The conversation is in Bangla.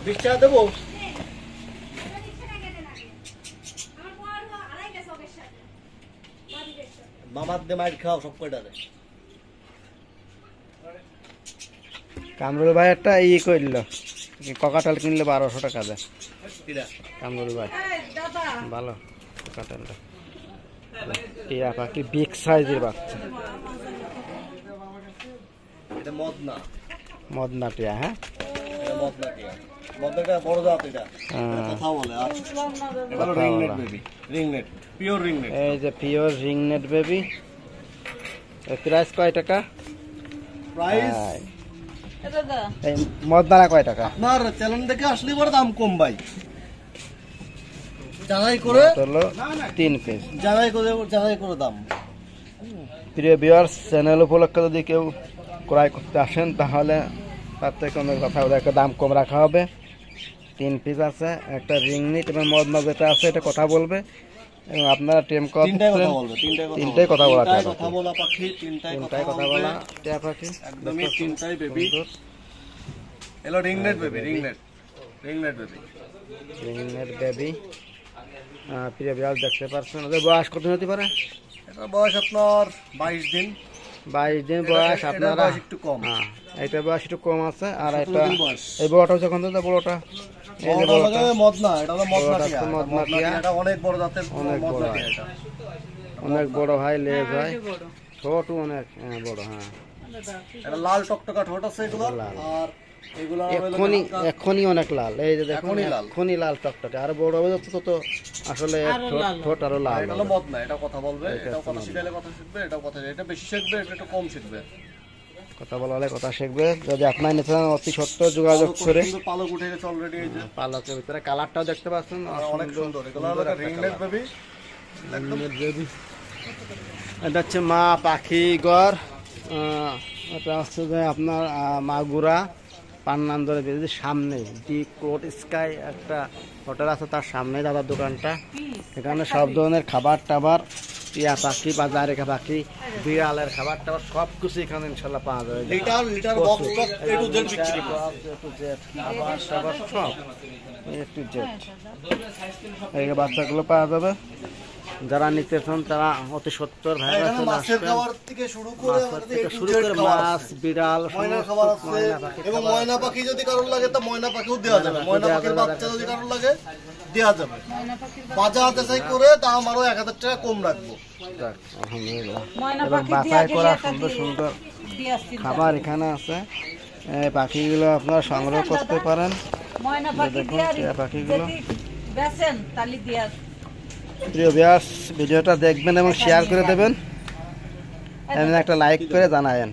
20 টাকা দেবো। মামার দে মাইর খাও সব কয়টারে। কামরুল ভাই একটা করল ককাটাল কিনলে 1200 টাকা দেয়। কামরুল ভাই ভালো ককাটালটা। টিয়া পাখি বিগ সাইজের বাচ্চা। এটা মদনা। মদনা টিয়া। হ্যাঁ এটা মদনা টিয়া। মদনাটা বড় জাত এটা। কথা বলে আর এটা হলো রিংনেট বেবি। রিংনেট পিওর রিংনেট। এই যে পিওর রিংনেট বেবি। এর প্রাইস কয় টাকা? প্রাইস এই মদনা কয় টাকা? আপনার চ্যানেল দেখে আসলে বড় দাম কম ভাই। যাচাই করে হলো 3 পিস। যাচাই করে দাম। প্রিয় ভিউয়ার্স, চ্যানেল উপলক্ষে যদি কেউ ক্রয় করতে আসেন তাহলে তার থেকে কোনো কথা বলে একটা দাম কম রাখা হবে। 3 পিস আছে, একটা রিংনেট এবং মদনা যেটা আছে এটা কথা বলবে এবং আপনারা টেম কল তিনটাই কথা বলা পাখি। তিনটাই কথা বলা টিয়া পাখি একদমই তিনটাই বেবি। এলো রিংনেট বেবি। রিংনেট বেবি। রিংনেট বেবি। প্রিয় ভিউয়ার্স দেখতে পাচ্ছেন ওদের বয়স কত হতে পারে? এটা বয়স আপনার 22 দিন। 22 দিন বয়স। আপনারা একটু কম। হ্যাঁ এটা বয়স একটু কম আছে। আর এটা এই বড়টা হচ্ছে কোনটা? বড়টা এই যে বড়টা মদনা। এটা হলো মদনা টিয়া। মদনা টিয়া এটা অনেক বড় জাতের অনেক বড়। মদনা টিয়া এটা। অনেক বড় ভাই লেজ ভাই ছোট অনেক বড়। হ্যাঁ এটা লাল টকটকা ঠোঁট আছে এগুলো। আর এগুলো এখনই অনেক লাল। এই যে দেখুন এখনই লাল টকটকে। আর বড় হবে তো আসলে ঠোঁট আরো লাল। এটা হলো মদনা। এটা কথা বলবে। এটা কথা শিখাইলে কথা শিখবে। এটা কথা এটা বেশি শিখবে, এটা একটু কম শিখবে। কথা বলালে কথা শিখবে। যদি আপনার নিতে চান অতি সত্ত্বর যোগাযোগ করে। পালক উঠে গেছে অলরেডি। এই যে পালকের ভিতরে কালারটাও দেখতে পাচ্ছেন অনেক সুন্দর। এগুলো হলো রিংনেট বেবি। একদম এটা হচ্ছে মা পাখি ঘর। এটা হচ্ছে যে আপনার মাগুরা পান্নান্দরে বেরিয়ে সামনে ডি কোট স্কাই একটা হোটেল আছে, তার সামনে দাদার দোকানটা। এখানে সব ধরনের খাবার টাবার, টিয়া পাখি, বাজারে পাখি, বিড়ালের খাবার টাবার সব কিছু এখানে ইনশাল্লাহ পাওয়া যাবে। লিটার বক্স সব এ টু জেড বিক্রি করে। খাবার টাবার সব এ টু জেড এই বাচ্চাগুলো পাওয়া যাবে। যারা নিতে চান তারা অতি সত্তর মাছের খাবার থেকে শুরু করে মাছ, বিড়াল, ময়না খাবার আছে। এবং ময়না পাখি যদি কারোর লাগে তো ময়না পাখিও দেওয়া যাবে। ময়না পাখির বাচ্চা যদি কারোর লাগে দেওয়া যাবে। বাজার যাচাই করে দাম আরো 1000 টাকা কম রাখবো। আলহামদুলিল্লাহ। এবং বাছাই করা সুন্দর সুন্দর খাবার এখানে আছে। পাখিগুলো আপনারা সংগ্রহ করতে পারেন। পাখিগুলো প্রিয় ভিউয়ার্স, ভিডিওটা দেখবেন এবং শেয়ার করে দেবেন। একটা লাইক করে জানাবেন।